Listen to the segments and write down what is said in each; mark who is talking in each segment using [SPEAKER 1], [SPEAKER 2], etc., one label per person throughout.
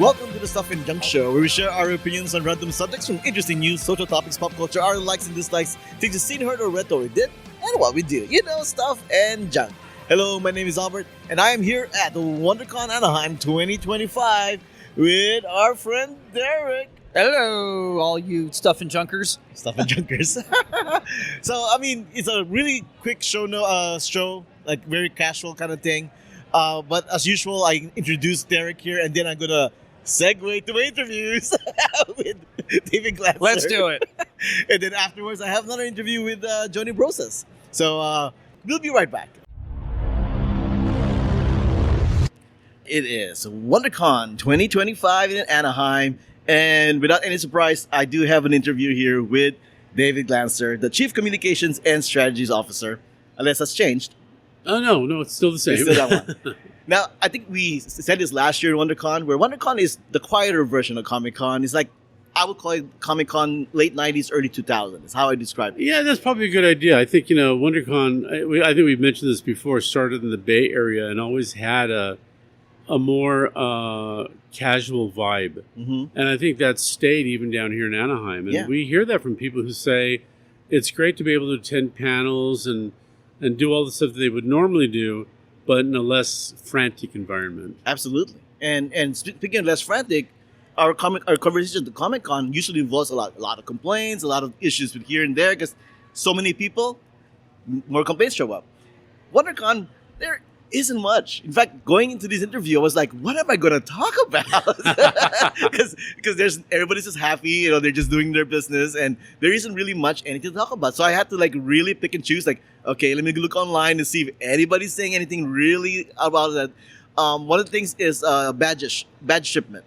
[SPEAKER 1] Welcome to the Stuff and Junk Show, where we share our opinions on random subjects from interesting news, social topics, pop culture, our likes and dislikes, things you've seen, heard, or read, or we did, and what we do. You know, stuff and junk. Hello, my name is Albert, and I am here at the Wondercon Anaheim 2025 with our friend Derek.
[SPEAKER 2] Hello, all you stuff and junkers.
[SPEAKER 1] Stuff and junkers. So, I mean, it's a really quick show, like very casual kind of thing. But as usual, I introduced Derek here, and then I'm going to segue to interviews with David Glanzer.
[SPEAKER 2] Let's do it.
[SPEAKER 1] And then afterwards, I have another interview with Joanie Brosas. So, we'll be right back. It is WonderCon 2025 in Anaheim. And without any surprise, I do have an interview here with David Glanzer, the Chief Communications and Strategies Officer. Unless that's changed.
[SPEAKER 3] Oh, no, it's still the same.
[SPEAKER 1] It's still that one. Now, I think we said this last year at WonderCon, where WonderCon is the quieter version of Comic-Con. It's like, I would call it Comic-Con late 90s, early 2000s. Is how I describe it.
[SPEAKER 3] Yeah, that's probably a good idea. I think, WonderCon, I think we've mentioned this before, started in the Bay Area and always had a more casual vibe. Mm-hmm. And I think that's stayed even down here in Anaheim. And we hear that from people who say it's great to be able to attend panels and do all the stuff that they would normally do, but in a less frantic environment.
[SPEAKER 1] Absolutely. And speaking of less frantic, our conversation at the Comic-Con usually involves a lot of complaints, a lot of issues with here and there, because so many people, more complaints show up. WonderCon, there isn't much. In fact, going into this interview, I was like, what am I going to talk about? Because everybody's just happy, they're just doing their business, and there isn't really much anything to talk about. So I had to really pick and choose, okay, let me look online and see if anybody's saying anything really about that. One of the things is badge shipment.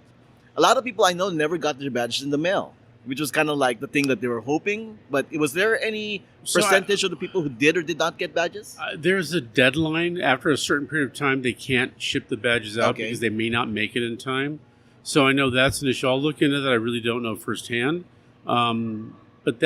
[SPEAKER 1] A lot of people I know never got their badges in the mail, which was kind of like the thing that they were hoping. But was there any percentage of the people who did or did not get badges?
[SPEAKER 3] There's a deadline. After a certain period of time, they can't ship the badges out because they may not make it in time. So I know that's an issue. I'll look into that. I really don't know firsthand. But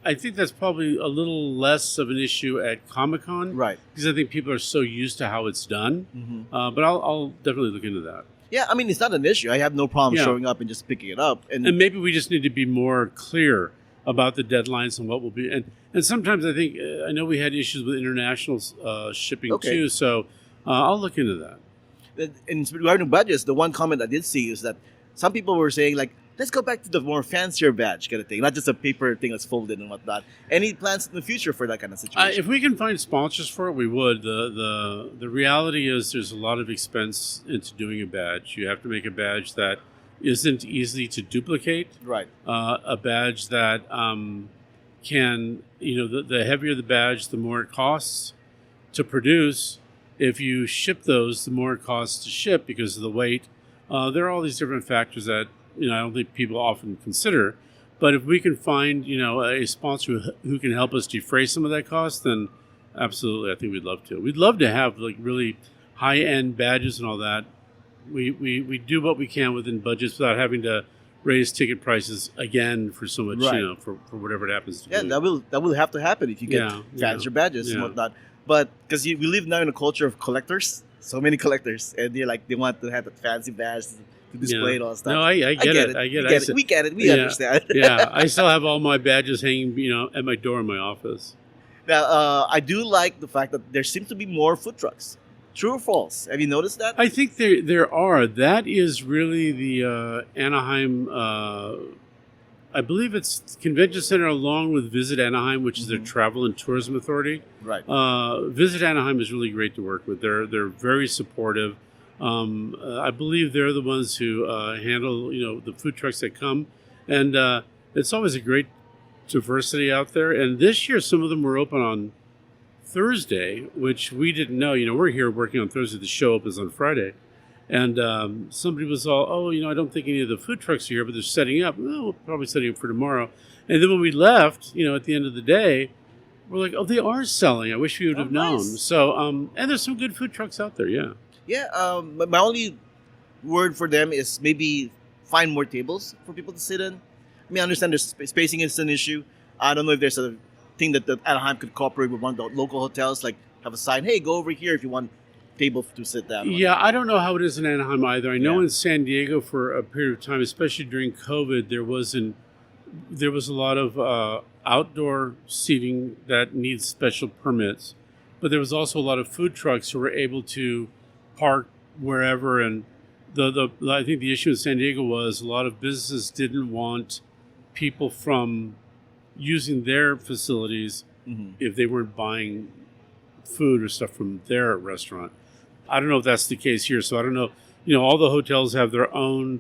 [SPEAKER 3] I think that's probably a little less of an issue at Comic-Con.
[SPEAKER 1] Right.
[SPEAKER 3] Because I think people are so used to how it's done. Mm-hmm. But I'll definitely look into that.
[SPEAKER 1] Yeah, I mean, it's not an issue. I have no problem showing up and just picking it up.
[SPEAKER 3] And maybe we just need to be more clear about the deadlines and what will be. And sometimes I think, I know we had issues with international shipping too, so I'll look into that.
[SPEAKER 1] And regarding badges, the one comment I did see is that some people were saying, let's go back to the more fancier badge kind of thing, not just a paper thing that's folded and whatnot. Any plans in the future for that kind of situation?
[SPEAKER 3] If we can find sponsors for it, we would. The reality is there's a lot of expense into doing a badge. You have to make a badge that isn't easy to duplicate.
[SPEAKER 1] Right.
[SPEAKER 3] A badge that can, the heavier the badge, the more it costs to produce. If you ship those, the more it costs to ship because of the weight. There are all these different factors that I don't think people often consider. But if we can find, a sponsor who can help us defray some of that cost, then absolutely, I think we'd love to. We'd love to have really high-end badges and all that. We do what we can within budgets without having to raise ticket prices again for so much, for whatever it happens to be.
[SPEAKER 1] Yeah, that will have to happen if you get fancier badges and whatnot. But because we live now in a culture of collectors, so many collectors, and they want to have that fancy badge to display and all that stuff.
[SPEAKER 3] No, I get it.
[SPEAKER 1] We get it. We understand.
[SPEAKER 3] Yeah, I still have all my badges hanging, at my door in my office.
[SPEAKER 1] Now, I do like the fact that there seems to be more food trucks. True or false? Have you noticed that?
[SPEAKER 3] I think there are. That is really the Anaheim. I believe it's Convention Center along with Visit Anaheim, which is their travel and tourism authority.
[SPEAKER 1] Right.
[SPEAKER 3] Visit Anaheim is really great to work with. They're very supportive. I believe they're the ones who handle the food trucks that come, and it's always a great diversity out there. And this year, some of them were open on Thursday, which we didn't know. We're here working on Thursday. The show opens on Friday. And somebody was all, I don't think any of the food trucks are here, but they're setting up. Well, we're probably setting up for tomorrow. And then when we left, at the end of the day, we're like, oh, they are selling. I wish we would have known.
[SPEAKER 1] Nice.
[SPEAKER 3] So, and there's some good food trucks out there, yeah.
[SPEAKER 1] Yeah, my only word for them is maybe find more tables for people to sit in. I mean, I understand there's spacing is an issue. I don't know if there's a thing that the Anaheim could cooperate with one of the local hotels, have a sign, hey, go over here if you want table to sit down on.
[SPEAKER 3] Yeah, I don't know how it is in Anaheim either. I know
[SPEAKER 1] Yeah.
[SPEAKER 3] in San Diego for a period of time, especially during COVID, there was a lot of outdoor seating that needs special permits, but there was also a lot of food trucks who were able to park wherever. And the I think the issue in San Diego was a lot of businesses didn't want people from using their facilities
[SPEAKER 1] Mhm.
[SPEAKER 3] if they weren't buying food or stuff from their restaurant. I don't know if that's the case here. So I don't know. All the hotels have their own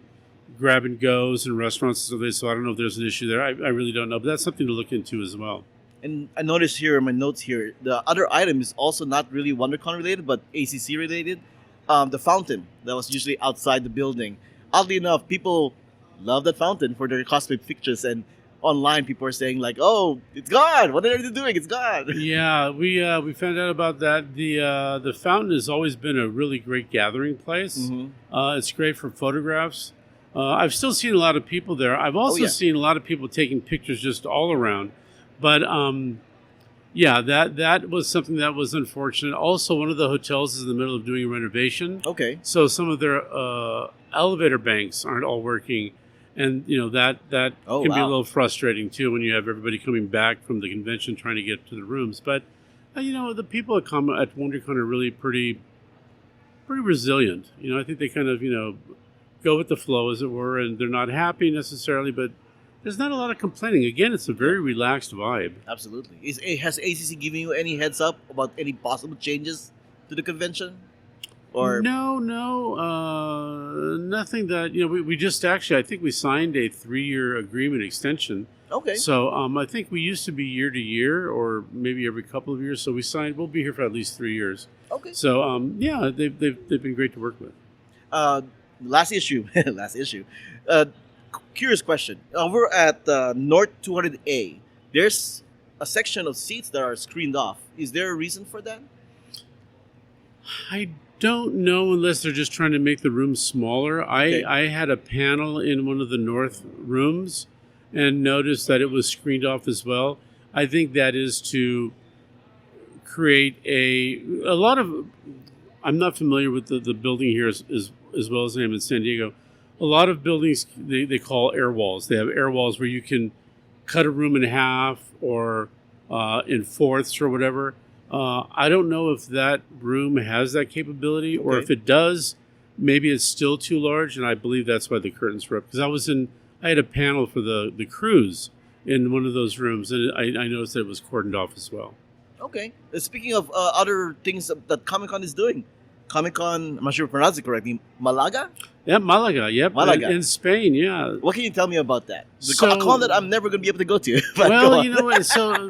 [SPEAKER 3] grab and goes and restaurants and stuff. So I don't know if there's an issue there. I really don't know. But that's something to look into as well.
[SPEAKER 1] And I noticed here in my notes here, the other item is also not really WonderCon related, but ACC related. The fountain that was usually outside the building. Oddly enough, people love that fountain for their cosplay pictures, and online people are saying like, "Oh, it's gone! What are they doing? It's gone!"
[SPEAKER 3] Yeah, we found out about that. The fountain has always been a really great gathering place.
[SPEAKER 1] Mhm.
[SPEAKER 3] It's great for photographs. I've still seen a lot of people there. I've also
[SPEAKER 1] yeah.
[SPEAKER 3] seen a lot of people taking pictures just all around. But yeah, that was something that was unfortunate. Also, one of the hotels is in the middle of doing a renovation,
[SPEAKER 1] Okay.
[SPEAKER 3] so some of their elevator banks aren't all working, and that
[SPEAKER 1] Oh,
[SPEAKER 3] can be a
[SPEAKER 1] wow.
[SPEAKER 3] little frustrating too when you have everybody coming back from the convention trying to get to the rooms. But the people at WonderCon are really pretty resilient. I think they kind of go with the flow, as it were, and they're not happy necessarily, but there's not a lot of complaining. Again, it's a very relaxed vibe.
[SPEAKER 1] Absolutely. Has ACC given you any heads up about any possible changes to the convention? Or
[SPEAKER 3] No, nothing that we just actually, I think we signed a 3-year agreement extension.
[SPEAKER 1] okay,
[SPEAKER 3] So I think we used to be year to year, or maybe every couple of years. So we signed. We'll be here for at least 3 years.
[SPEAKER 1] okay.
[SPEAKER 3] So yeah, they've been great to work with.
[SPEAKER 1] Last issue. Last issue. Curious question. Over at North 200A, there's a section of seats that are screened off. Is there a reason for that?
[SPEAKER 3] I don't know, unless they're just trying to make the room smaller.
[SPEAKER 1] Okay.
[SPEAKER 3] I had a panel in one of the north rooms and noticed that it was screened off as well. I think that is to create a lot of. I'm not familiar with the building here as well as I am in San Diego. A lot of buildings they call air walls. They have air walls where you can cut a room in half or in fourths or whatever. I don't know if that room has that capability, or
[SPEAKER 1] Okay.
[SPEAKER 3] if it does, maybe it's still too large, and I believe that's why the curtains were up. Because I had a panel for the cruise in one of those rooms, and I noticed that it was cordoned off as well.
[SPEAKER 1] Okay. Speaking of other things that Comic Con is doing, Comic Con, I'm not sure if I pronounced it correctly, Malaga?
[SPEAKER 3] Yeah, Malaga. Yep,
[SPEAKER 1] Malaga.
[SPEAKER 3] in Spain. Yeah.
[SPEAKER 1] What can you tell me about that?
[SPEAKER 3] So-
[SPEAKER 1] A con that I'm never going to be able to go to. But go
[SPEAKER 3] Well,
[SPEAKER 1] on.
[SPEAKER 3] you know what? So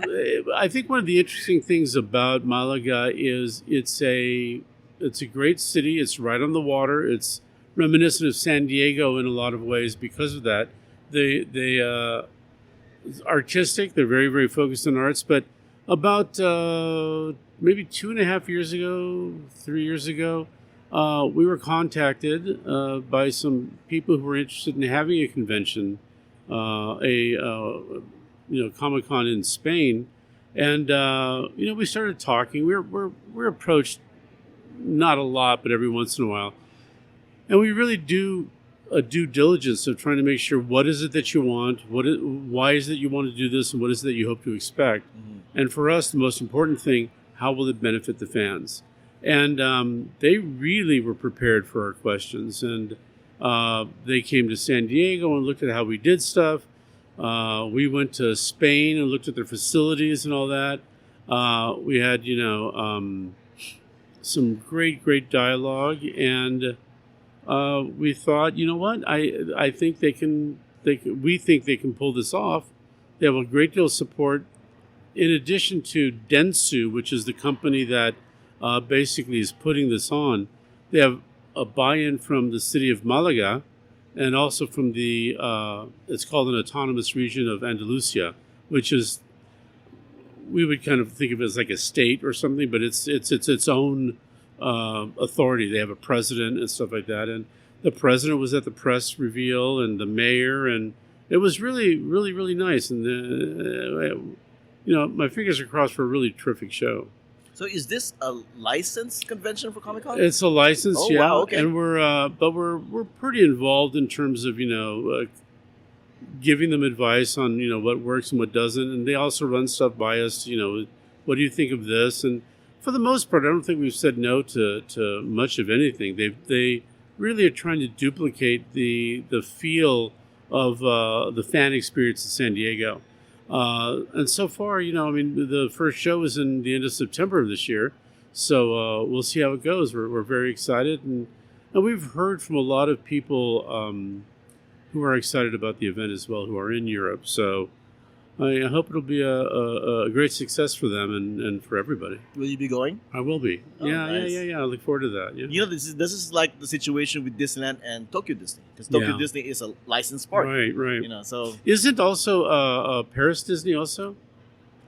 [SPEAKER 3] I think one of the interesting things about Malaga is it's a great city. It's right on the water. It's reminiscent of San Diego in a lot of ways because of that. They artistic. They're very, very focused on arts. But about maybe 2.5 years ago, 3 years ago, we were contacted by some people who were interested in having a convention, Comic Con in Spain, and we started talking. We're approached not a lot, but every once in a while, and we really do a due diligence of trying to make sure what is it that you want, why is it you want to do this, and what is it that you hope to expect.
[SPEAKER 1] Mhm.
[SPEAKER 3] And for us, the most important thing: how will it benefit the fans? And they really were prepared for our questions, and they came to San Diego and looked at how we did stuff. We went to Spain and looked at their facilities and all that. We had, some great dialogue, and we thought, you know what? I think we think they can pull this off. They have a great deal of support. In addition to Dentsu, which is the company that basically is putting this on, they have a buy-in from the city of Malaga, and also from the it's called an autonomous region of Andalusia, which is, we would kind of think of it as like a state or something, but it's its own authority. They have a president and stuff like that, and the president was at the press reveal, and the mayor, and it was really nice. And my fingers are crossed for a really terrific show.
[SPEAKER 1] So is this a licensed convention for Comic Con?
[SPEAKER 3] It's a license,
[SPEAKER 1] Oh,
[SPEAKER 3] yeah,
[SPEAKER 1] wow, okay.
[SPEAKER 3] and we're pretty involved in terms of giving them advice on what works and what doesn't, and they also run stuff by us. What do you think of this? And for the most part, I don't think we've said no to much of anything. They really are trying to duplicate the feel of the fan experience in San Diego. And so far, the first show was in the end of September of this year, so we'll see how it goes. We're very excited, and we've heard from a lot of people who are excited about the event as well, who are in Europe. So I hope it'll be a great success for them and for everybody.
[SPEAKER 1] Will you be going?
[SPEAKER 3] I will be.
[SPEAKER 1] Oh,
[SPEAKER 3] Yeah.
[SPEAKER 1] nice.
[SPEAKER 3] I look forward to that. Yeah.
[SPEAKER 1] This is like the situation with Disneyland and Tokyo Disney, because Tokyo
[SPEAKER 3] Yeah.
[SPEAKER 1] Disney is a licensed park.
[SPEAKER 3] Right.
[SPEAKER 1] So
[SPEAKER 3] Isn't also Paris Disney also?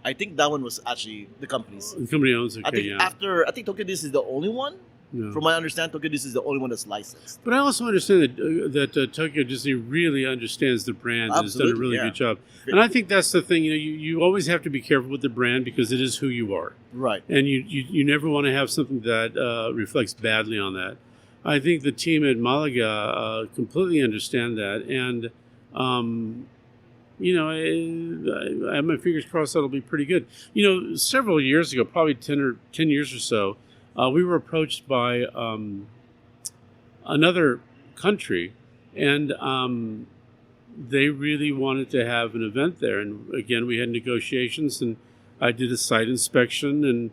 [SPEAKER 1] I think that one was actually the company's.
[SPEAKER 3] The company owns it.
[SPEAKER 1] I think I think Tokyo Disney is the only one.
[SPEAKER 3] Yeah.
[SPEAKER 1] From what I understand, Tokyo Disney is the only one that's licensed.
[SPEAKER 3] But I also understand that Tokyo Disney really understands the brand and has done a
[SPEAKER 1] Absolutely,
[SPEAKER 3] really
[SPEAKER 1] yeah.
[SPEAKER 3] good job. And I think that's the thing. You always have to be careful with the brand because it is who you are.
[SPEAKER 1] Right.
[SPEAKER 3] And you never want to have something that reflects badly on that. I think the team at Malaga completely understand that. And, I have my fingers crossed that'll be pretty good. Several years ago, probably 10 years or so, we were approached by another country, and they really wanted to have an event there. And again, we had negotiations, and I did a site inspection, and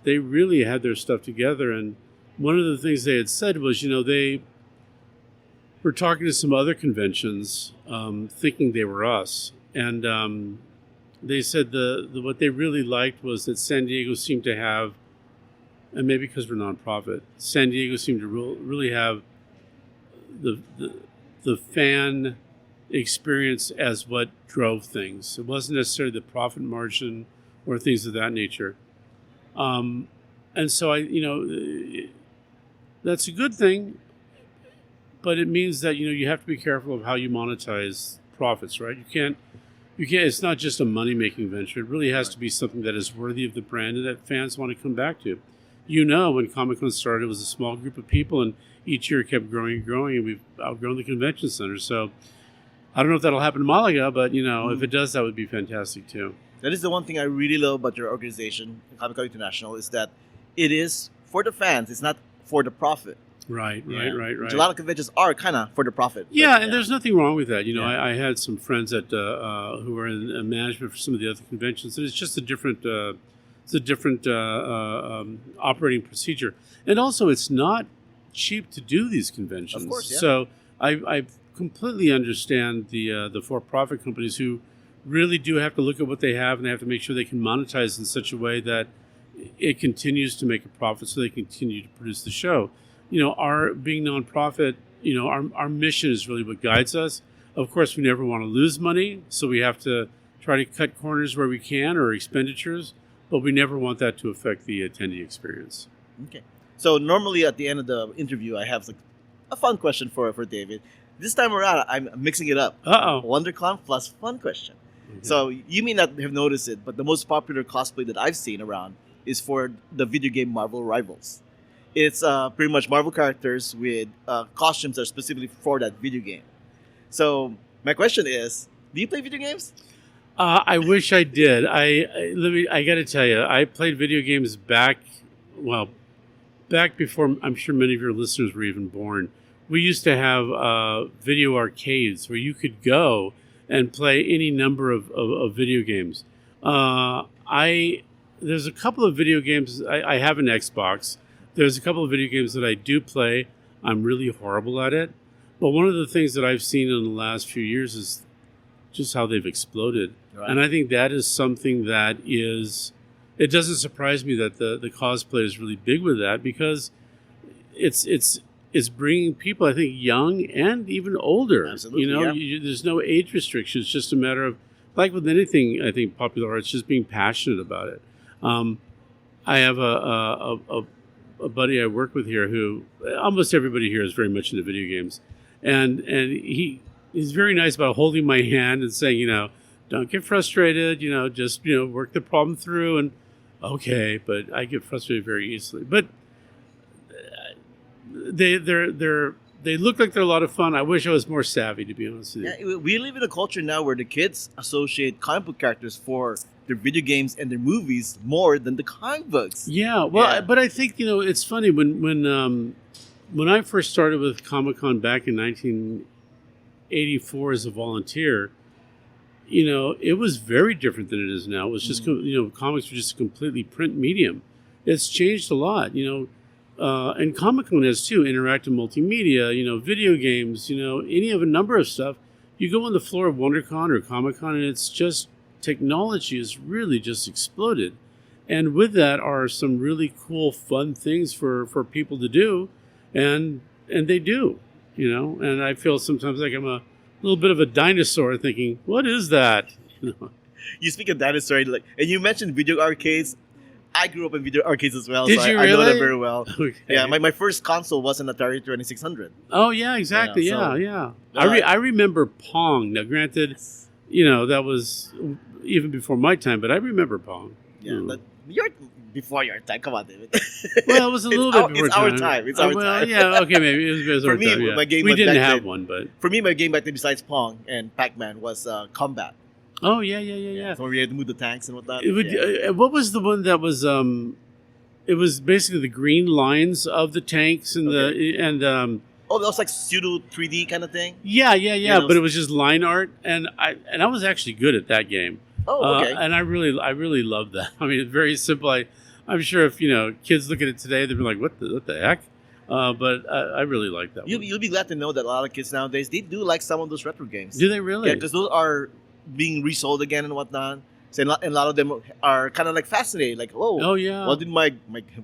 [SPEAKER 3] they really had their stuff together. And one of the things they had said was, they were talking to some other conventions, thinking they were us, and they said what they really liked was that San Diego seemed to have, and maybe because we're nonprofit, San Diego seemed to really have the fan experience as what drove things. It wasn't necessarily the profit margin or things of that nature. And so that's a good thing, but it means that you have to be careful of how you monetize profits, right? You can't. It's not just a money-making venture. It really has to be something that is worthy of the brand and that fans want to come back to. When Comic-Con started, it was a small group of people, and each year it kept growing and growing, and we've outgrown the convention center. So I don't know if that'll happen in Malaga, but, if it does, that would be fantastic, too.
[SPEAKER 1] That is the one thing I really love about your organization, Comic-Con International, is that it is for the fans. It's not for the profit.
[SPEAKER 3] Right.
[SPEAKER 1] Which a lot of conventions are kind of for the profit.
[SPEAKER 3] Yeah, and there's nothing wrong with that. I had some friends that who were in management for some of the other conventions, and it's just a different operating procedure. And also, it's not cheap to do these conventions.
[SPEAKER 1] Of course, yeah.
[SPEAKER 3] So I completely understand the for-profit companies who really do have to look at what they have, and they have to make sure they can monetize in such a way that it continues to make a profit so they continue to produce the show. Our being nonprofit, our mission is really what guides us. Of course, we never want to lose money, so we have to try to cut corners where we can, or expenditures, but we never want that to affect the attendee experience.
[SPEAKER 1] Okay. So normally at the end of the interview, I have a fun question for David. This time around, I'm mixing it up.
[SPEAKER 3] Uh-oh.
[SPEAKER 1] WonderCon plus fun question.
[SPEAKER 3] Okay.
[SPEAKER 1] So you may not have noticed it, but the most popular cosplay that I've seen around is for the video game Marvel Rivals. It's pretty much Marvel characters with costumes that are specifically for that video game. So my question is, do you play video games?
[SPEAKER 3] I wish I did. I got to tell you, I played video games back before I'm sure many of your listeners were even born. We used to have video arcades where you could go and play any number of video games. There's a couple of video games. I have an Xbox. There's a couple of video games that I do play. I'm really horrible at it. But one of the things that I've seen in the last few years is just how they've exploded. Right. And I think that is something that it doesn't surprise me that the cosplay is really big with that, because it's bringing people, I think, young and even older.
[SPEAKER 1] Absolutely, yeah.
[SPEAKER 3] There's no age restriction. It's just a matter of, like with anything, I think, popular arts, just being passionate about it. I have a buddy I work with here who, almost everybody here is very much into video games. And he's very nice about holding my hand and saying, don't get frustrated, just, work the problem through. okay, but I get frustrated very easily. But they look like they're a lot of fun. I wish I was more savvy, to be honest with you.
[SPEAKER 1] Yeah, we live in a culture now where the kids associate comic book characters for their video games and their movies more than the comic books.
[SPEAKER 3] Yeah, well,
[SPEAKER 1] Yeah.
[SPEAKER 3] but I think it's funny when I first started with Comic-Con back in 1984 as a volunteer. It was very different than it is now. It was just comics were just a completely print medium. It's changed a lot. And Comic-Con has too, interactive multimedia, video games, any of a number of stuff. You go on the floor of WonderCon or Comic-Con and it's just technology has really just exploded. And with that are some really cool, fun things for people to do. And they do, and I feel sometimes like I'm a little bit of a dinosaur thinking, what is that?
[SPEAKER 1] You speak of dinosaur, and you mentioned video arcades. I grew up in video arcades as well,
[SPEAKER 3] Did
[SPEAKER 1] so
[SPEAKER 3] you
[SPEAKER 1] I know
[SPEAKER 3] really?
[SPEAKER 1] that very well.
[SPEAKER 3] Okay.
[SPEAKER 1] Yeah, my first console was an Atari 2600.
[SPEAKER 3] Oh, yeah, exactly.
[SPEAKER 1] Yeah,
[SPEAKER 3] Yeah.
[SPEAKER 1] so-
[SPEAKER 3] I remember Pong. Now, granted, that was even before my time, but I remember Pong.
[SPEAKER 1] Yeah, you're before your time. Come on, David.
[SPEAKER 3] Well, it was a little bit before
[SPEAKER 1] it's our time. It's our
[SPEAKER 3] well,
[SPEAKER 1] time.
[SPEAKER 3] yeah, okay, maybe. It was
[SPEAKER 1] For
[SPEAKER 3] our
[SPEAKER 1] me,
[SPEAKER 3] time, yeah.
[SPEAKER 1] my game
[SPEAKER 3] we
[SPEAKER 1] was
[SPEAKER 3] didn't
[SPEAKER 1] back
[SPEAKER 3] have
[SPEAKER 1] then.
[SPEAKER 3] one, but...
[SPEAKER 1] For me, my game back then besides Pong and Pac-Man was Combat.
[SPEAKER 3] Oh, yeah.
[SPEAKER 1] So we had to move the tanks and whatnot.
[SPEAKER 3] It would,
[SPEAKER 1] Yeah.
[SPEAKER 3] what was the one that was... it was basically the green lines of the tanks and
[SPEAKER 1] Oh, that was like pseudo 3D kind of thing?
[SPEAKER 3] yeah.
[SPEAKER 1] Yeah,
[SPEAKER 3] But it was just line art, and I was actually good at that game.
[SPEAKER 1] Oh, okay.
[SPEAKER 3] And I really loved that. I mean, it's very simple. I'm sure if kids look at it today, they'd be like, "What the heck?" But I really like that one.
[SPEAKER 1] You'll be glad to know that a lot of kids nowadays, they do like some of those retro games.
[SPEAKER 3] Do they really?
[SPEAKER 1] Yeah, because those are being resold again and whatnot. So and a lot of them are kind of like fascinated. Like,
[SPEAKER 3] Oh yeah.
[SPEAKER 1] what did my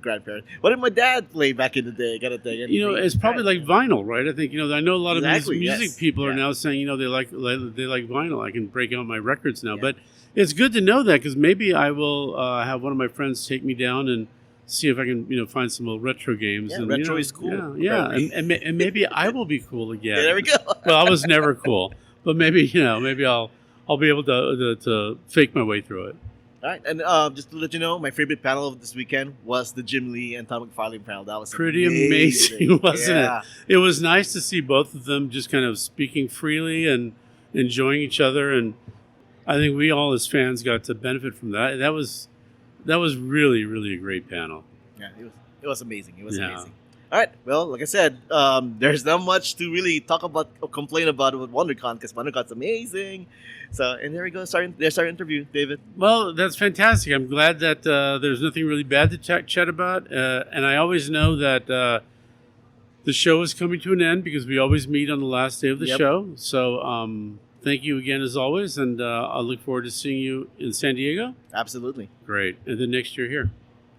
[SPEAKER 1] grandparents, what did my dad play back in the day? Kind of thing. And
[SPEAKER 3] It's probably like vinyl, right? I think I know a lot
[SPEAKER 1] Exactly,
[SPEAKER 3] of music
[SPEAKER 1] yes.
[SPEAKER 3] people are
[SPEAKER 1] Yeah.
[SPEAKER 3] now saying they like vinyl. I can break out my records now,
[SPEAKER 1] Yeah.
[SPEAKER 3] but it's good to know that because maybe I will have one of my friends take me down and see if I can find some old retro games.
[SPEAKER 1] Yeah,
[SPEAKER 3] and,
[SPEAKER 1] retro is cool.
[SPEAKER 3] Yeah,
[SPEAKER 1] Right.
[SPEAKER 3] and maybe I will be cool again.
[SPEAKER 1] Yeah, there we go.
[SPEAKER 3] Well, I was never cool, but maybe maybe I'll be able to fake my way through it.
[SPEAKER 1] All right, and just to let you know, my favorite panel of this weekend was the Jim Lee and Tom McFarlane panel. That was
[SPEAKER 3] Pretty amazing, wasn't
[SPEAKER 1] Yeah.
[SPEAKER 3] it? It was nice to see both of them just kind of speaking freely and enjoying each other, and I think we all as fans got to benefit from that. That was really, really a great panel.
[SPEAKER 1] Yeah, it was amazing. It was
[SPEAKER 3] Yeah.
[SPEAKER 1] amazing. All right, well, like I said, there's not much to really talk about or complain about with WonderCon because WonderCon's amazing. So, and there we go. There's our interview, David.
[SPEAKER 3] Well, that's fantastic. I'm glad that there's nothing really bad to chat about, and I always know that the show is coming to an end because we always meet on the last day of the
[SPEAKER 1] Yep.
[SPEAKER 3] show. So, thank you again as always, and I look forward to seeing you in San Diego.
[SPEAKER 1] Absolutely.
[SPEAKER 3] Great, and then next year here.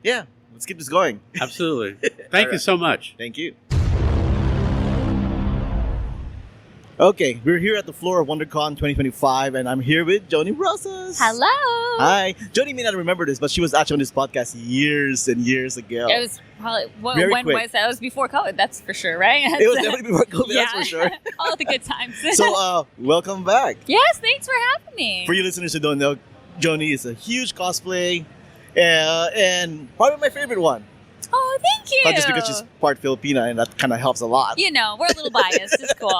[SPEAKER 1] Yeah, let's keep this going.
[SPEAKER 3] Absolutely. Thank you
[SPEAKER 1] right.
[SPEAKER 3] so much.
[SPEAKER 1] Thank you. Okay, we're here at the floor of WonderCon 2025, and I'm here with Joanie Brosas.
[SPEAKER 4] Hello.
[SPEAKER 1] Hi. Joanie may not remember this, but she was actually on this podcast years and years ago.
[SPEAKER 4] It was probably
[SPEAKER 1] Very
[SPEAKER 4] when
[SPEAKER 1] quick.
[SPEAKER 4] was that? It was before COVID. That's for sure, right?
[SPEAKER 1] It was definitely before COVID, that's for sure.
[SPEAKER 4] All the good times.
[SPEAKER 1] So, welcome back.
[SPEAKER 4] yes, thanks for having me.
[SPEAKER 1] For you listeners who don't know, Joanie is a huge cosplay, and probably my favorite one.
[SPEAKER 4] Oh, thank you.
[SPEAKER 1] Not just because she's part Filipina, and that kind of helps a lot.
[SPEAKER 4] we're a little biased. It's cool.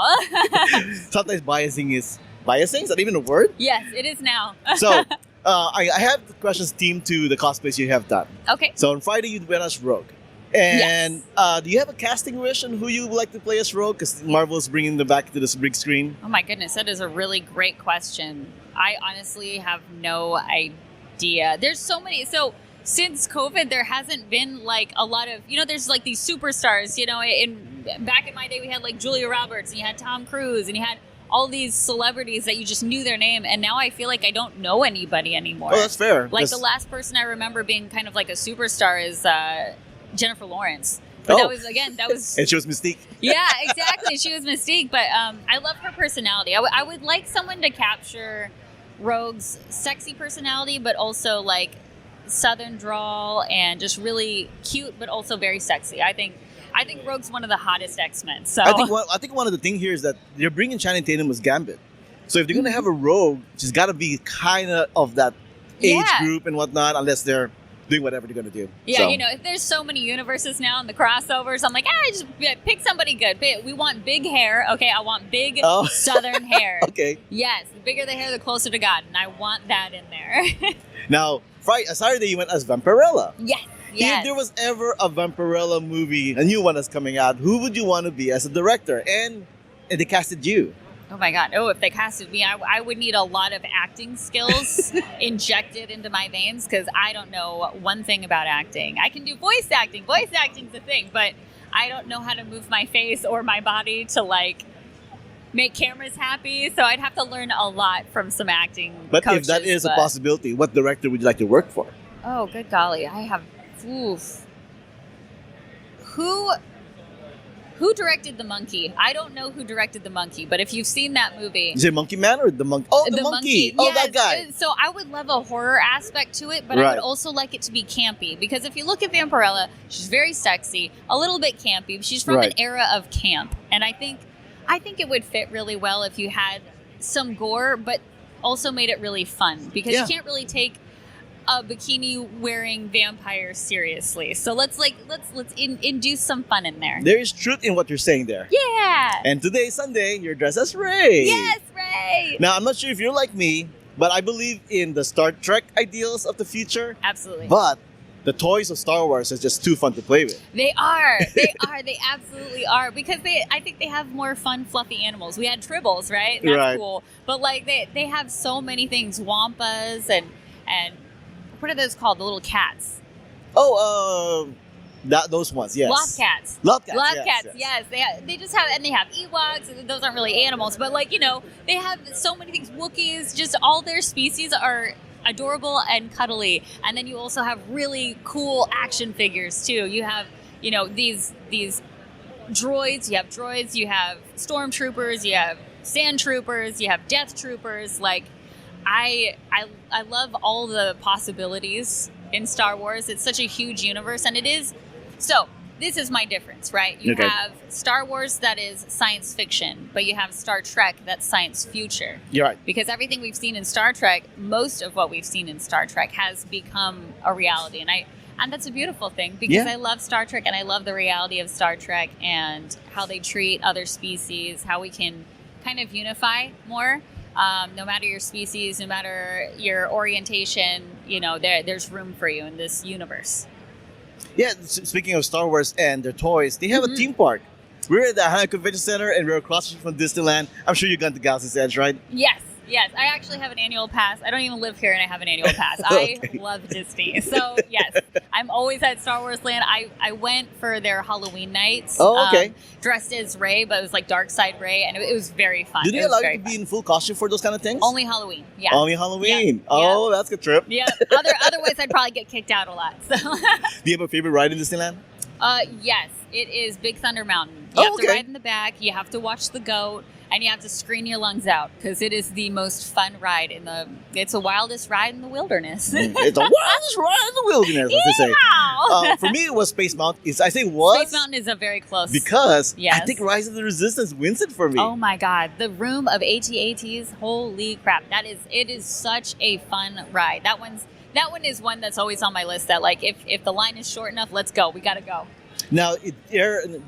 [SPEAKER 1] Sometimes biasing. Is that even a word?
[SPEAKER 4] yes, it is now.
[SPEAKER 1] So, I have the questions themed to the cosplays you have done.
[SPEAKER 4] okay.
[SPEAKER 1] So on Friday you went as Rogue, and do you have a casting wish on who you would like to play as Rogue? Because Marvel is bringing them back to this big screen.
[SPEAKER 4] Oh my goodness, that is a really great question. I honestly have no idea. There's so many. So since COVID, there hasn't been like a lot of, there's like these superstars, back in my day, we had like Julia Roberts and you had Tom Cruise and you had all these celebrities that you just knew their name. And now I feel like I don't know anybody anymore.
[SPEAKER 1] Oh, that's fair.
[SPEAKER 4] Like
[SPEAKER 1] 'cause-
[SPEAKER 4] the last person I remember being kind of like a superstar is Jennifer Lawrence. But
[SPEAKER 1] Oh.
[SPEAKER 4] that was
[SPEAKER 1] and she was Mystique.
[SPEAKER 4] yeah, exactly. She was Mystique, but I love her personality. I would like someone to capture Rogue's sexy personality, but also like Southern drawl and just really cute, but also very sexy. I think Rogue's one of the hottest X-Men. So
[SPEAKER 1] I think one of the things here is that they're bringing Channing Tatum as Gambit. So if they're gonna have a Rogue, she's got to be kind of that age
[SPEAKER 4] Yeah.
[SPEAKER 1] group and whatnot, unless they're doing whatever they're going to do.
[SPEAKER 4] Yeah,
[SPEAKER 1] So,
[SPEAKER 4] you know, if there's so many universes now in the crossovers, I'm like, just pick somebody good. We want big hair. Okay, I want big Southern hair.
[SPEAKER 1] Okay.
[SPEAKER 4] Yes, the bigger the hair, the closer to God, and I want that in there.
[SPEAKER 1] Now, Saturday you went as Vampirella.
[SPEAKER 4] Yes.
[SPEAKER 1] If there was ever a Vampirella movie, a new one that's coming out, who would you want to be as a director? And they casted you.
[SPEAKER 4] Oh my God. Oh, if they casted me, I would need a lot of acting skills injected into my veins because I don't know one thing about acting. I can do voice acting. Voice acting's a thing, but I don't know how to move my face or my body to like make cameras happy. So I'd have to learn a lot from some acting
[SPEAKER 1] But
[SPEAKER 4] coaches,
[SPEAKER 1] if that is a possibility, what director would you like to work for?
[SPEAKER 4] Oh, good golly. I have... Oof. Who directed The Monkey? I don't know who directed The Monkey, but if you've seen that movie...
[SPEAKER 1] Is it Monkey Man or the Monkey? Oh, the monkey. Oh,
[SPEAKER 4] yes.
[SPEAKER 1] that guy.
[SPEAKER 4] So I would love a horror aspect to it, but I would also like it to be campy. Because if you look at Vampirella, she's very sexy, a little bit campy. She's from an era of camp. And I think it would fit really well if you had some gore, but also made it really fun. Because you can't really take a bikini wearing vampire seriously. So let's induce some fun in there.
[SPEAKER 1] There is truth in what you're saying there.
[SPEAKER 4] Yeah.
[SPEAKER 1] And today, Sunday, you're dressed as Rey.
[SPEAKER 4] Yes, Rey.
[SPEAKER 1] Now, I'm not sure if you're like me, but I believe in the Star Trek ideals of the future.
[SPEAKER 4] Absolutely.
[SPEAKER 1] But the toys of Star Wars are just too fun to play with.
[SPEAKER 4] They are. They are. They absolutely are. Because I think they have more fun, fluffy animals. We had Tribbles, right? That's cool. But like they have so many things. Wampas and what are those called? The little cats.
[SPEAKER 1] Oh, those ones, yes.
[SPEAKER 4] Loft cats.
[SPEAKER 1] Loft cats,
[SPEAKER 4] yes. They just have, and they have Ewoks. Those aren't really animals, but like, you know, they have so many things. Wookiees, just all their species are adorable and cuddly. And then you also have really cool action figures too. You have, you know, these droids. You have stormtroopers. You have sand troopers. You have death troopers. Like, I love all the possibilities in Star Wars. It's such a huge universe, and it is. So this is my difference, right? You have Star Wars that is science fiction, but you have Star Trek that's science future.
[SPEAKER 1] You're right.
[SPEAKER 4] Because everything we've seen in Star Trek, most of what we've seen in Star Trek has become a reality, and that's a beautiful thing because I love Star Trek and I love the reality of Star Trek and how they treat other species, how we can kind of unify more. No matter your species, no matter your orientation, you know, there's room for you in this universe.
[SPEAKER 1] Yeah, speaking of Star Wars and their toys, they have a theme park. We're at the Anaheim Convention Center and we're across the street from Disneyland. I'm sure you've gone to Galaxy's Edge, right?
[SPEAKER 4] Yes. I actually have an annual pass. I don't even live here and I have an annual pass. I love Disney. So, yes, I'm always at Star Wars Land. I went for their Halloween nights.
[SPEAKER 1] Oh, okay.
[SPEAKER 4] Dressed as Rey, but it was like Dark Side Rey, and it was very fun.
[SPEAKER 1] Do they allow you to be in full costume for those kind of things?
[SPEAKER 4] Only Halloween, yeah.
[SPEAKER 1] Only Halloween.
[SPEAKER 4] Yeah.
[SPEAKER 1] Oh, that's a good trip.
[SPEAKER 4] Yeah. Otherwise, I'd probably get kicked out a lot. So.
[SPEAKER 1] Do you have a favorite ride in Disneyland?
[SPEAKER 4] Yes, it is Big Thunder Mountain. You have to ride in the back, you have to watch the goat, and you have to scream your lungs out because it is the most fun ride it's the wildest ride in the wilderness.
[SPEAKER 1] It's the wildest ride in the wilderness, as they say. For me, it was Space Mountain. I say was.
[SPEAKER 4] Space Mountain is a very close.
[SPEAKER 1] Because I think Rise of the Resistance wins it for me.
[SPEAKER 4] Oh my God. The room of AT-ATs, holy crap. It is such a fun ride. That one is one that's always on my list that like, if the line is short enough, let's go. We got to go.
[SPEAKER 1] Now,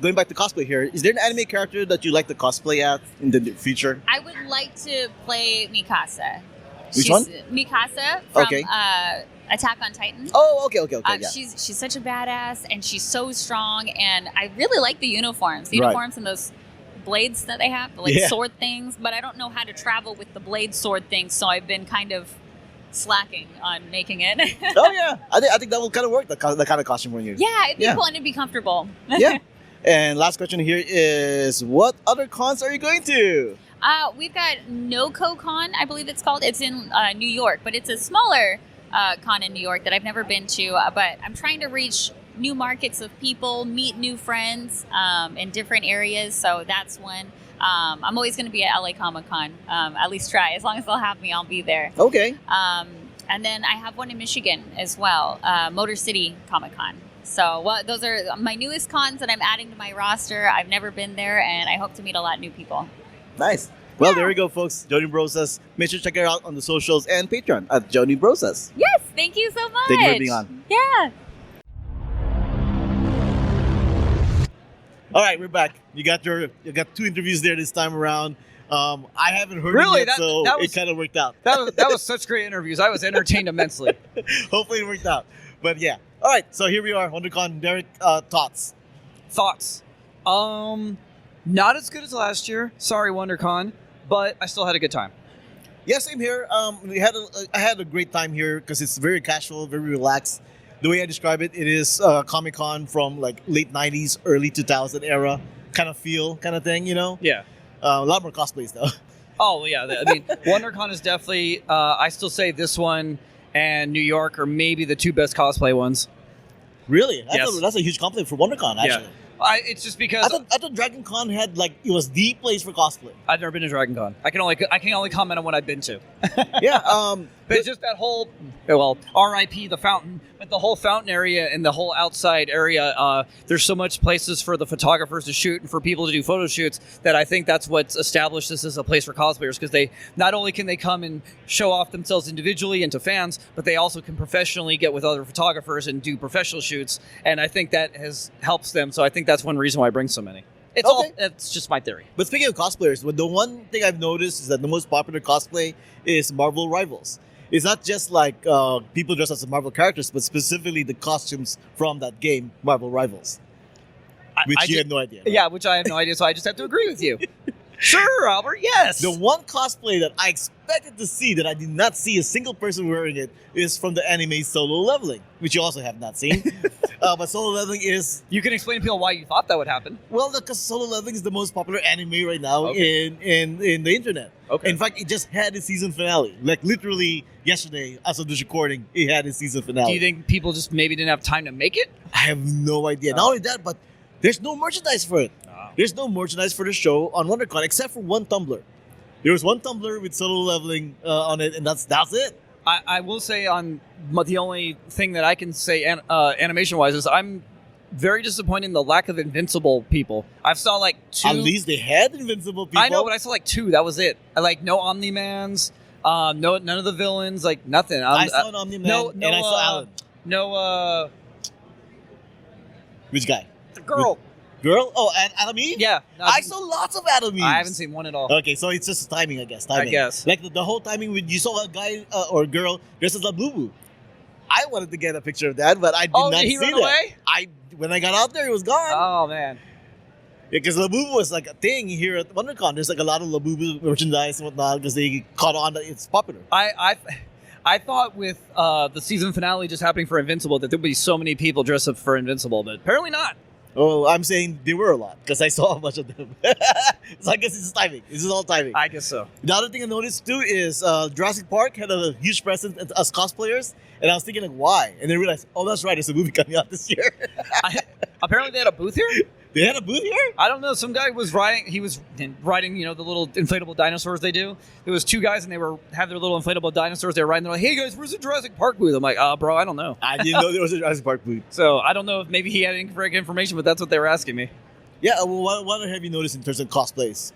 [SPEAKER 1] going back to cosplay here, is there an anime character that you like to cosplay at in the future?
[SPEAKER 4] I would like to play Mikasa.
[SPEAKER 1] Which one?
[SPEAKER 4] Mikasa from Attack on Titan.
[SPEAKER 1] Oh, okay.
[SPEAKER 4] She's such a badass, and she's so strong, and I really like the uniforms. The uniforms and those blades that they have, sword things, but I don't know how to travel with the blade sword things, so I've been kind of slacking on making it.
[SPEAKER 1] Oh yeah, I think that will kind of work. The kind of costume for you.
[SPEAKER 4] Yeah, it'd be cool and it'd be comfortable.
[SPEAKER 1] Yeah. And last question here is, what other cons are you going to?
[SPEAKER 4] We've got NoCo-Con, I believe it's called. It's in New York, but it's a smaller con in New York that I've never been to. But I'm trying to reach new markets of people, meet new friends in different areas. So that's one. I'm always going to be at LA Comic-Con, at least try. As long as they'll have me, I'll be there.
[SPEAKER 1] Okay.
[SPEAKER 4] And then I have one in Michigan as well, Motor City Comic-Con. So those are my newest cons that I'm adding to my roster. I've never been there, and I hope to meet a lot of new people.
[SPEAKER 1] Nice. Well, there we go, folks. Joanie Brosas. Make sure to check her out on the socials and Patreon at Joanie Brosas.
[SPEAKER 4] Yes, Thank you so much.
[SPEAKER 1] Thank you for being on.
[SPEAKER 4] Yeah.
[SPEAKER 1] All right, we're back. You got 2 interviews there this time around. I haven't heard
[SPEAKER 2] Really?
[SPEAKER 1] it yet, so it kind of worked out.
[SPEAKER 2] That was such great interviews. I was entertained immensely.
[SPEAKER 1] Hopefully it worked out. But yeah. All right, so here we are, WonderCon. Derek, thoughts?
[SPEAKER 2] Thoughts? Not as good as last year. Sorry, WonderCon, but I still had a good time.
[SPEAKER 1] Yeah, same here. I had a great time here because it's very casual, very relaxed. The way I describe it, it is Comic-Con from like late 90s, early 2000 era kind of feel, kind of thing, you know?
[SPEAKER 2] Yeah.
[SPEAKER 1] A lot more cosplays, though.
[SPEAKER 2] Oh, yeah. I mean, WonderCon is definitely, I still say this one and New York are maybe the 2 best cosplay ones.
[SPEAKER 1] Really?
[SPEAKER 2] Yes.
[SPEAKER 1] That's a huge compliment for WonderCon, actually.
[SPEAKER 2] Yeah. It's just because
[SPEAKER 1] I thought Dragon Con had, like, it was the place for cosplay.
[SPEAKER 2] I've never been to Dragon Con. I can only comment on what I've been to.
[SPEAKER 1] Yeah.
[SPEAKER 2] But just that whole, well, RIP the fountain, but the whole fountain area and the whole outside area, there's so much places for the photographers to shoot and for people to do photo shoots that I think that's what's established this as a place for cosplayers, because they not only can they come and show off themselves individually and to fans, but they also can professionally get with other photographers and do professional shoots, and I think that helps them. So I think that's one reason why I bring so many. It's just my theory.
[SPEAKER 1] But speaking of cosplayers, the one thing I've noticed is that the most popular cosplay is Marvel Rivals. It's not just like people dressed as Marvel characters, but specifically the costumes from that game, Marvel Rivals. Which you have no idea. Right?
[SPEAKER 2] Yeah, which I have no idea, so I just have to agree with you. Sure, Albert, yes.
[SPEAKER 1] The one cosplay that I expected to see that I did not see a single person wearing it is from the anime Solo Leveling, which you also have not seen. But Solo Leveling is...
[SPEAKER 2] You can explain to people why you thought that would happen.
[SPEAKER 1] Well, because Solo Leveling is the most popular anime right now in the internet.
[SPEAKER 2] Okay.
[SPEAKER 1] In fact, it just had its season finale. Like, literally yesterday, as of this recording, it had its season finale.
[SPEAKER 2] Do you think people just maybe didn't have time to make it?
[SPEAKER 1] I have no idea. Not only that, but there's no merchandise for it. There's no merchandise for the show on WonderCon except for one tumbler. There was one tumbler with Solo Leveling on it, and that's it.
[SPEAKER 2] I will say the only thing that I can say animation-wise is I'm very disappointed in the lack of Invincible people. I saw like 2.
[SPEAKER 1] At least they had Invincible people.
[SPEAKER 2] I know, but I saw like 2. That was it. No Omni-Mans, none of the villains, like nothing.
[SPEAKER 1] I saw an Omni-Man, and I saw Alan.
[SPEAKER 2] No,
[SPEAKER 1] Which guy?
[SPEAKER 2] the girl.
[SPEAKER 1] Girl? Oh, Adam Eve?
[SPEAKER 2] Yeah.
[SPEAKER 1] I saw lots of Adam Eves.
[SPEAKER 2] I haven't seen one at all.
[SPEAKER 1] Okay, so it's just timing, I guess. Timing.
[SPEAKER 2] I guess.
[SPEAKER 1] Like the whole timing when you saw a guy or girl dressed as a boo-boo. I wanted to get a picture of that, but I did not
[SPEAKER 2] did he
[SPEAKER 1] see
[SPEAKER 2] run
[SPEAKER 1] that.
[SPEAKER 2] away?
[SPEAKER 1] When I got out there, it was gone.
[SPEAKER 2] Oh, man.
[SPEAKER 1] Because Labubu was like a thing here at WonderCon. There's like a lot of Labubu merchandise and whatnot because they caught on that it's popular.
[SPEAKER 2] I thought with the season finale just happening for Invincible that there would be so many people dressed up for Invincible, but apparently not.
[SPEAKER 1] Oh, I'm saying there were a lot because I saw a bunch of them. So I guess it's timing. This is all timing.
[SPEAKER 2] I guess so.
[SPEAKER 1] The other thing I noticed too is Jurassic Park had a huge presence as cosplayers, and I was thinking like, why? And then I realized, oh, that's right, there's a movie coming out this year.
[SPEAKER 2] Apparently they had a booth here?
[SPEAKER 1] They had a booth here?
[SPEAKER 2] I don't know. Some guy was riding. He was riding, the little inflatable dinosaurs they do. There was 2 guys, and they had their little inflatable dinosaurs. They were riding. They're like, "Hey guys, where's the Jurassic Park booth?" I'm like, bro, I don't know.
[SPEAKER 1] I didn't know there was a Jurassic Park booth.
[SPEAKER 2] So I don't know if maybe he had incorrect information, but that's what they were asking me.
[SPEAKER 1] Yeah. Well, what have you noticed in terms of cosplays?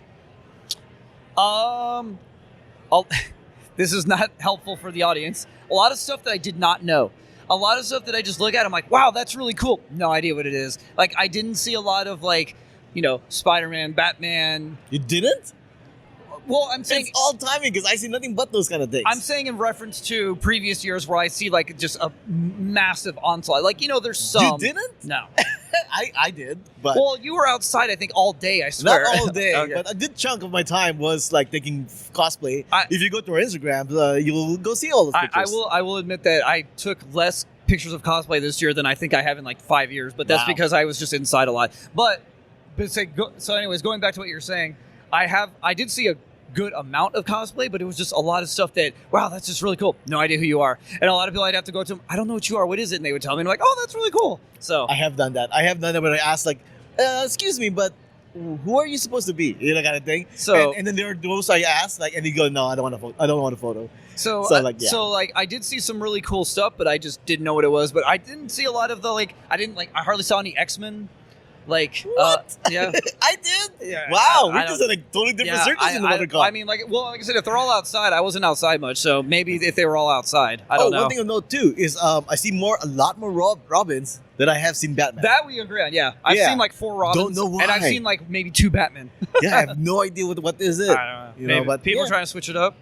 [SPEAKER 2] This is not helpful for the audience. A lot of stuff that I did not know. A lot of stuff that I just look at, I'm like, wow, that's really cool. No idea what it is. Like, I didn't see a lot of, like, Spider-Man, Batman.
[SPEAKER 1] You didn't?
[SPEAKER 2] Well, I'm saying...
[SPEAKER 1] It's all timing because I see nothing but those kind of things.
[SPEAKER 2] I'm saying in reference to previous years where I see, like, just a massive onslaught. Like, there's some...
[SPEAKER 1] You didn't?
[SPEAKER 2] No.
[SPEAKER 1] I did, but...
[SPEAKER 2] Well, you were outside, I think, all day, I swear.
[SPEAKER 1] Not all day,
[SPEAKER 2] Okay.
[SPEAKER 1] but a good chunk of my time was, like, taking cosplay. If you go to our Instagram, you'll go see all those pictures.
[SPEAKER 2] I will admit that I took less pictures of cosplay this year than I think I have in, like, 5 years, but that's because I was just inside a lot. So anyways, going back to what you're saying, I did see a good amount of cosplay, but it was just a lot of stuff that, wow, that's just really cool. No idea who you are. And a lot of people I'd have to go to them, I don't know what you are, what is it? And they would tell me, and I'm like, oh, that's really cool. So
[SPEAKER 1] I have done that. When I asked, like, excuse me, but who are you supposed to be? Kind of thing.
[SPEAKER 2] So
[SPEAKER 1] and then there are those I asked, like, and they go, no, I don't want a photo.
[SPEAKER 2] So I did see some really cool stuff, but I just didn't know what it was. But I didn't see a lot of the, like, I hardly saw any X-Men. Like,
[SPEAKER 1] What?
[SPEAKER 2] yeah.
[SPEAKER 1] I did.
[SPEAKER 2] Yeah,
[SPEAKER 1] Wow,
[SPEAKER 2] I
[SPEAKER 1] we're just in like totally different circles in the WonderCon.
[SPEAKER 2] I mean, like I said, if they're all outside, I wasn't outside much, so maybe if they were all outside, I don't know.
[SPEAKER 1] One thing to note too is I see a lot more Robins than I have seen Batman.
[SPEAKER 2] That we agree on, yeah. I've seen like 4 Robins.
[SPEAKER 1] Don't know why.
[SPEAKER 2] And I've seen like maybe 2 Batman.
[SPEAKER 1] Yeah, I have no idea what this is.
[SPEAKER 2] I don't know.
[SPEAKER 1] You
[SPEAKER 2] Maybe.
[SPEAKER 1] know, but
[SPEAKER 2] People trying to switch it up.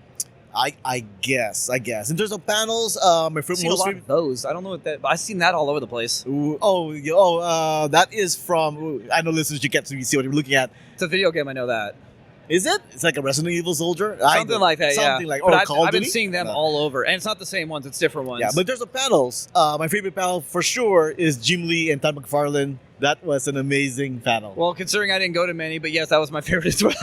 [SPEAKER 1] I guess. In terms of panels, my
[SPEAKER 2] I've
[SPEAKER 1] favorite
[SPEAKER 2] seen a lot of those. I don't know what that. I've seen that all over the place.
[SPEAKER 1] That is from. I know listeners, you can't see what you're looking at.
[SPEAKER 2] It's a video game. I know that.
[SPEAKER 1] Is it? It's like a Resident Evil soldier,
[SPEAKER 2] Something like that.
[SPEAKER 1] Something
[SPEAKER 2] yeah.
[SPEAKER 1] like.
[SPEAKER 2] But
[SPEAKER 1] Or Call of
[SPEAKER 2] I've been
[SPEAKER 1] Duty?
[SPEAKER 2] seeing them
[SPEAKER 1] No.
[SPEAKER 2] all over, and it's not the same ones. It's different ones.
[SPEAKER 1] Yeah, but there's the panels. My favorite panel for sure is Jim Lee and Todd McFarlane. That was an amazing panel.
[SPEAKER 2] Well, considering I didn't go to many, but yes, that was my favorite as well.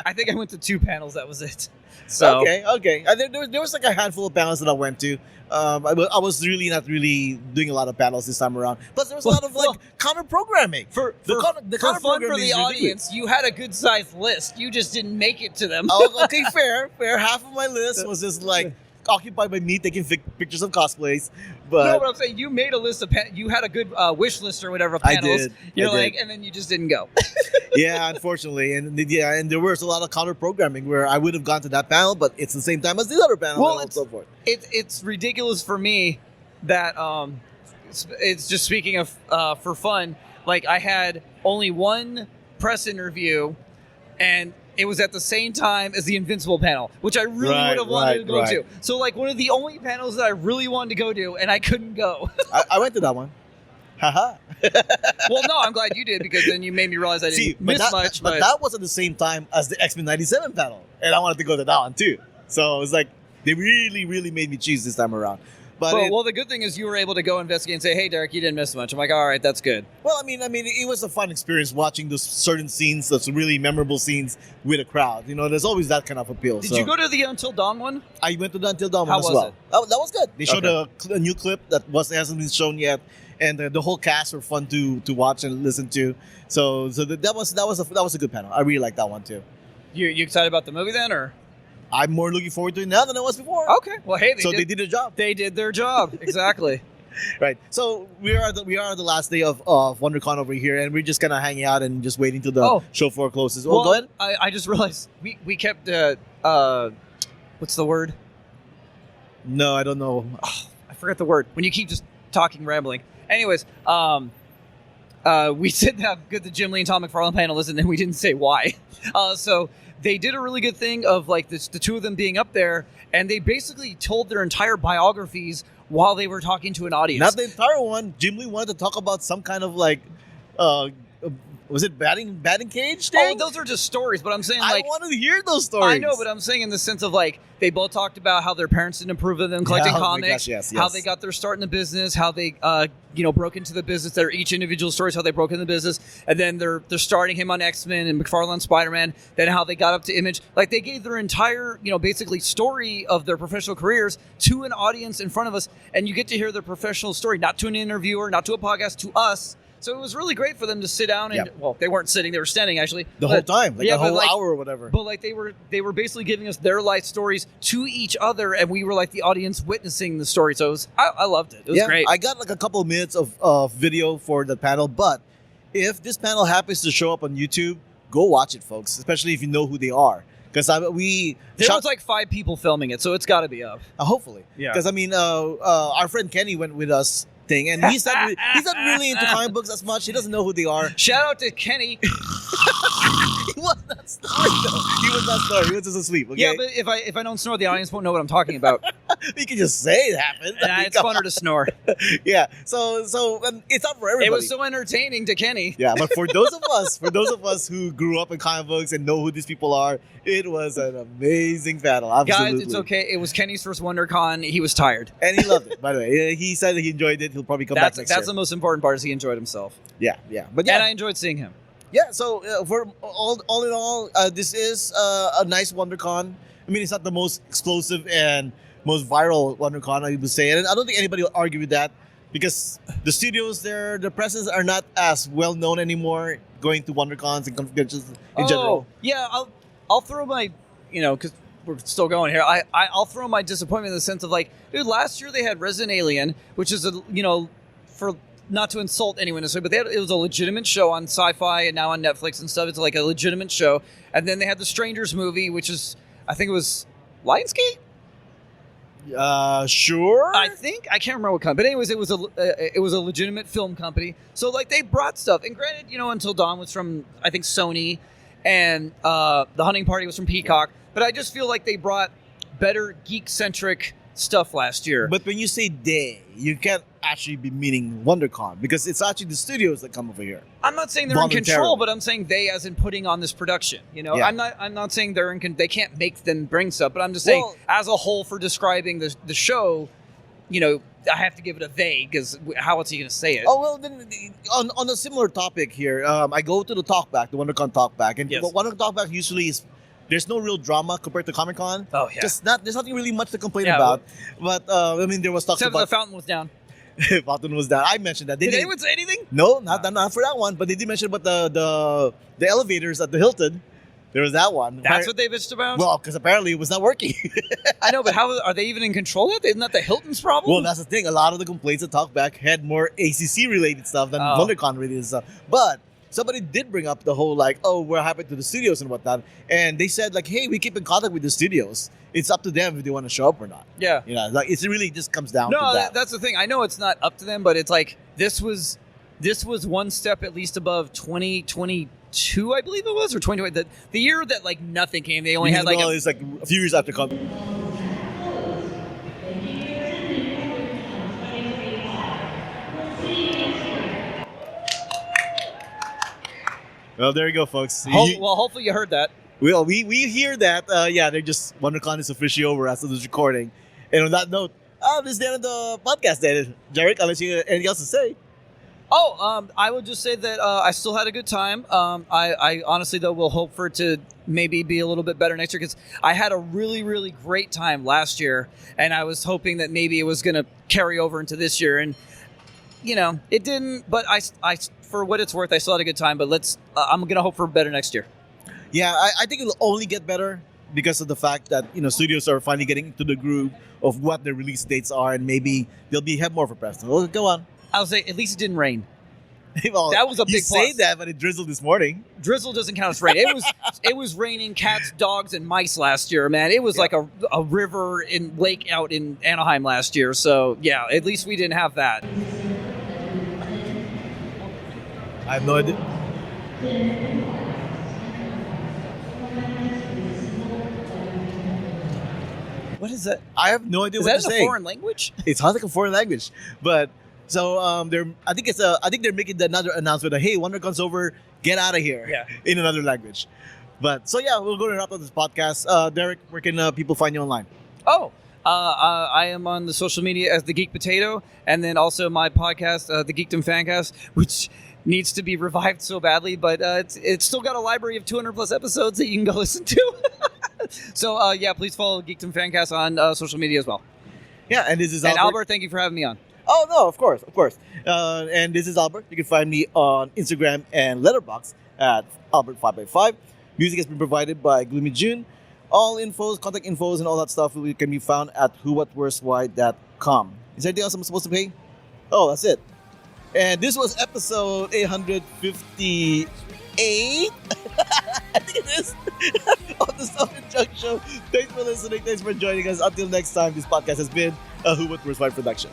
[SPEAKER 2] I think I went to 2 panels. That was it. So
[SPEAKER 1] Okay. There was like a handful of panels that I went to. I was not really doing a lot of panels this time around. Plus, there was a lot of counter programming.
[SPEAKER 2] for fun for the audience, you had a good sized list. You just didn't make it to them.
[SPEAKER 1] Okay, fair. Half of my list was just like occupied by me taking pictures of cosplays. But
[SPEAKER 2] No, but I'm saying you made a list of you had a good wish list or whatever of
[SPEAKER 1] I
[SPEAKER 2] panels.
[SPEAKER 1] did.
[SPEAKER 2] You're
[SPEAKER 1] I
[SPEAKER 2] like,
[SPEAKER 1] did.
[SPEAKER 2] and then you just didn't go.
[SPEAKER 1] yeah, unfortunately, and there was a lot of counter programming where I would have gone to that panel, but it's the same time as the other panel,
[SPEAKER 2] Well,
[SPEAKER 1] and so forth.
[SPEAKER 2] It's ridiculous for me that it's just speaking of for fun. Like I had only one press interview, and it was at the same time as the Invincible panel, which I really would have wanted to go to. So like one of the only panels that I really wanted to go to, and I couldn't go.
[SPEAKER 1] I went to that one. Haha.
[SPEAKER 2] Well, no, I'm glad you did because then you made me realize I didn't miss much.
[SPEAKER 1] But that was at the same time as the X-Men 97 panel, and I wanted to go to that one too. So it was like they really, really made me choose this time around. But
[SPEAKER 2] well, the good thing is you were able to go investigate and say, "Hey, Derek, you didn't miss much." I'm like, "All right, that's good."
[SPEAKER 1] well, I mean, it was a fun experience watching those certain scenes, those really memorable scenes with a crowd. You know, there's always that kind of appeal.
[SPEAKER 2] Did you go to the Until Dawn one?
[SPEAKER 1] I went to the Until Dawn
[SPEAKER 2] How
[SPEAKER 1] one as
[SPEAKER 2] was
[SPEAKER 1] well.
[SPEAKER 2] it?
[SPEAKER 1] That was good. They showed a new clip that hasn't been shown yet, and the whole cast were fun to watch and listen to. So that was a good panel. I really liked that one too.
[SPEAKER 2] You excited about the movie then, or?
[SPEAKER 1] I'm more looking forward to it now than I was before.
[SPEAKER 2] Okay. Well, hey,
[SPEAKER 1] They did their job.
[SPEAKER 2] They did their job exactly.
[SPEAKER 1] Right. So we are the last day of WonderCon over here, and we're just kind of hanging out and just waiting till the show floor closes. Well, go ahead.
[SPEAKER 2] I just realized we kept what's the word?
[SPEAKER 1] No, I don't know.
[SPEAKER 2] I forget the word. When you keep just talking, rambling. Anyways, we did have the Jim Lee and Tom McFarlane panelists, and then we didn't say why. So they did a really good thing of like the 2 of them being up there, and they basically told their entire biographies while they were talking to an audience.
[SPEAKER 1] Not the entire one. Jim Lee wanted to talk about some kind of like, was it batting cage thing?
[SPEAKER 2] Oh, those are just stories, but I'm saying
[SPEAKER 1] I
[SPEAKER 2] like
[SPEAKER 1] wanted to hear those stories.
[SPEAKER 2] I know, but I'm saying in the sense of like they both talked about how their parents didn't approve of them collecting
[SPEAKER 1] Oh my
[SPEAKER 2] comics,
[SPEAKER 1] gosh, yes.
[SPEAKER 2] how they got their start in the business, how they broke into the business. They're each individual stories how they broke into the business, and then they're starting him on X-Men and McFarlane on Spider-Man. Then how they got up to Image. Like they gave their entire basically story of their professional careers to an audience in front of us, and you get to hear their professional story, not to an interviewer, not to a podcast, to us. So it was really great for them to sit down and well, they weren't sitting; they were standing actually
[SPEAKER 1] the whole time, like a whole hour or whatever.
[SPEAKER 2] But like they were basically giving us their life stories to each other, and we were like the audience witnessing the story. So I loved it. It was great.
[SPEAKER 1] I got like a couple of minutes of video for the panel, but if this panel happens to show up on YouTube, go watch it, folks. Especially if you know who they are, because
[SPEAKER 2] there was like 5 people filming it, so it's got to be up.
[SPEAKER 1] Hopefully,
[SPEAKER 2] yeah.
[SPEAKER 1] Because our friend Kenny went with us. And he's not really into comic books as much. He doesn't know who they are.
[SPEAKER 2] Shout out to Kenny.
[SPEAKER 1] He was not snoring though. He was not snoring. He was just asleep. Okay?
[SPEAKER 2] Yeah, but if I don't snore, the audience won't know what I'm talking about.
[SPEAKER 1] You can just say it happened.
[SPEAKER 2] It's funner to snore.
[SPEAKER 1] Yeah. So it's not for everybody.
[SPEAKER 2] It was so entertaining to Kenny.
[SPEAKER 1] Yeah, but for those of us who grew up in comic books and know who these people are, it was an amazing battle. Absolutely.
[SPEAKER 2] Guys, it's okay. It was Kenny's first WonderCon. He was tired,
[SPEAKER 1] and he loved it. By the way, he said he enjoyed it. He'll probably come back next year.
[SPEAKER 2] That's the most important part. Is he enjoyed himself.
[SPEAKER 1] Yeah. But yeah,
[SPEAKER 2] and I enjoyed seeing him.
[SPEAKER 1] Yeah, so for all in all, this is a nice WonderCon. I mean, it's not the most explosive and most viral WonderCon, I would say, and I don't think anybody will argue with that because the studios there, the presses are not as well known anymore. Going to WonderCons and conventions in general.
[SPEAKER 2] Yeah, I'll throw my, because we're still going here. I'll throw my disappointment in the sense of like, dude, last year they had Resident Alien, which is for not to insult anyone necessarily, but it was a legitimate show on Sci-Fi and now on Netflix and stuff. It's like a legitimate show. And then they had the Strangers movie, which is, I think it was Lionsgate?
[SPEAKER 1] Sure.
[SPEAKER 2] I think I can't remember what company. But anyways, it was a legitimate film company. So like they brought stuff. And granted, Until Dawn was from I think Sony, and The Hunting Party was from Peacock. But I just feel like they brought better geek-centric stuff last year.
[SPEAKER 1] But when you say they, you can't actually be meaning WonderCon because it's actually the studios that come over here.
[SPEAKER 2] I'm not saying they're in control, but I'm saying they, as in putting on this production. Yeah. I'm not saying they're in. They can't make them bring stuff, but I'm just saying as a whole for describing the show. I have to give it a they because how else are you going to say it?
[SPEAKER 1] Oh well, then on a similar topic here, I go to the Talkback, the WonderCon Talkback, and what WonderCon Talkback usually is. There's no real drama compared to Comic Con.
[SPEAKER 2] Oh yeah,
[SPEAKER 1] there's nothing really much to complain about. But there was talks about
[SPEAKER 2] the fountain was down.
[SPEAKER 1] Fountain was down. I mentioned that.
[SPEAKER 2] Did anyone say anything?
[SPEAKER 1] No, not for that one. But they did mention about the elevators at the Hilton. There was that one.
[SPEAKER 2] That's what they bitched about?
[SPEAKER 1] Well, because apparently it was not working.
[SPEAKER 2] I know, but how are they even in control of it? Isn't that the Hilton's problem?
[SPEAKER 1] Well, that's the thing. A lot of the complaints at Talkback had more ACC-related stuff than WonderCon-related stuff. But somebody did bring up the whole, what happened to the studios and whatnot. And they said, hey, we keep in contact with the studios. It's up to them if they want to show up or not.
[SPEAKER 2] Yeah.
[SPEAKER 1] It really just comes down to that.
[SPEAKER 2] No, that's the thing. I know it's not up to them, but it's like this was one step at least above 2022, I believe it was, or 2020. The year that nothing came. They only had
[SPEAKER 1] it's a few years after Comic. Well, there you go, folks.
[SPEAKER 2] Hopefully you heard that.
[SPEAKER 1] Well, we hear that. They're just WonderCon is officially over as of this recording. And on that note, this is the end of the podcast. Then, Derek, unless you have anything else to say.
[SPEAKER 2] I would just say that I still had a good time. I honestly, though, will hope for it to maybe be a little bit better next year because I had a really, really great time last year, and I was hoping that maybe it was going to carry over into this year. And it didn't. But I, for what it's worth, I still had a good time. But I'm going to hope for better next year.
[SPEAKER 1] Yeah, I think it'll only get better because of the fact that studios are finally getting into the groove of what their release dates are, and maybe they'll have more for press. Well, go on.
[SPEAKER 2] I'll say at least it didn't rain.
[SPEAKER 1] Well,
[SPEAKER 2] that was a big
[SPEAKER 1] You say
[SPEAKER 2] plus.
[SPEAKER 1] that, but it drizzled this morning.
[SPEAKER 2] Drizzle doesn't count as rain. It was raining cats, dogs, and mice last year, man. It was like a river in lake out in Anaheim last year. So yeah, at least we didn't have that.
[SPEAKER 1] I have no idea.
[SPEAKER 2] What is that?
[SPEAKER 1] I have no idea what to say.
[SPEAKER 2] Is that in a foreign language?
[SPEAKER 1] It sounds like a foreign language, but so I think they're making another announcement that hey, WonderCon's over, get out of here.
[SPEAKER 2] Yeah.
[SPEAKER 1] In another language. But so yeah, we're going to wrap up this podcast. Derek, where can people find you online?
[SPEAKER 2] I am on the social media as the Geek Potato, and then also my podcast, the Geekdom Fancast, which needs to be revived so badly, but it's still got a library of 200 plus episodes that you can go listen to. So please follow Geekdom Fancast on social media as well.
[SPEAKER 1] Yeah, and this is
[SPEAKER 2] Albert. Thank you for having me on.
[SPEAKER 1] Oh no, of course. And this is Albert. You can find me on Instagram and Letterboxd at Albert5x5. Music has been provided by Gloomy June. All infos, contact infos, and all that stuff can be found at whowhatwhereswhy.com. Is there anything else I'm supposed to pay? Oh, that's it. And this was episode 858. I think it is. Of the Stuff and Junk Show. Thanks for listening. Thanks for joining us. Until next time, this podcast has been a Who What Where's Why production.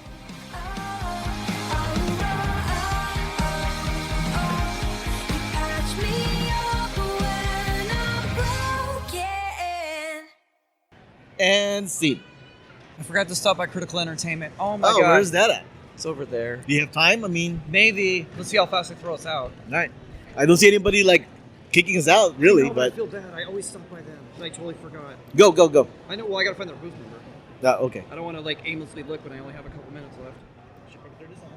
[SPEAKER 1] And scene.
[SPEAKER 2] I forgot to stop by Critical Entertainment. Oh my god.
[SPEAKER 1] Where's that at?
[SPEAKER 2] It's over there.
[SPEAKER 1] Do you have time? I mean,
[SPEAKER 2] maybe. Let's see how fast they throw us out.
[SPEAKER 1] All right. I don't see anybody kicking us out, really.
[SPEAKER 2] No,
[SPEAKER 1] but
[SPEAKER 2] I feel bad. I always stop by them. I totally forgot.
[SPEAKER 1] Go.
[SPEAKER 2] I know. Well, I gotta find their booth number.
[SPEAKER 1] Okay.
[SPEAKER 2] I don't want to aimlessly look when I only have a couple minutes left.
[SPEAKER 1] Should probably turn this on.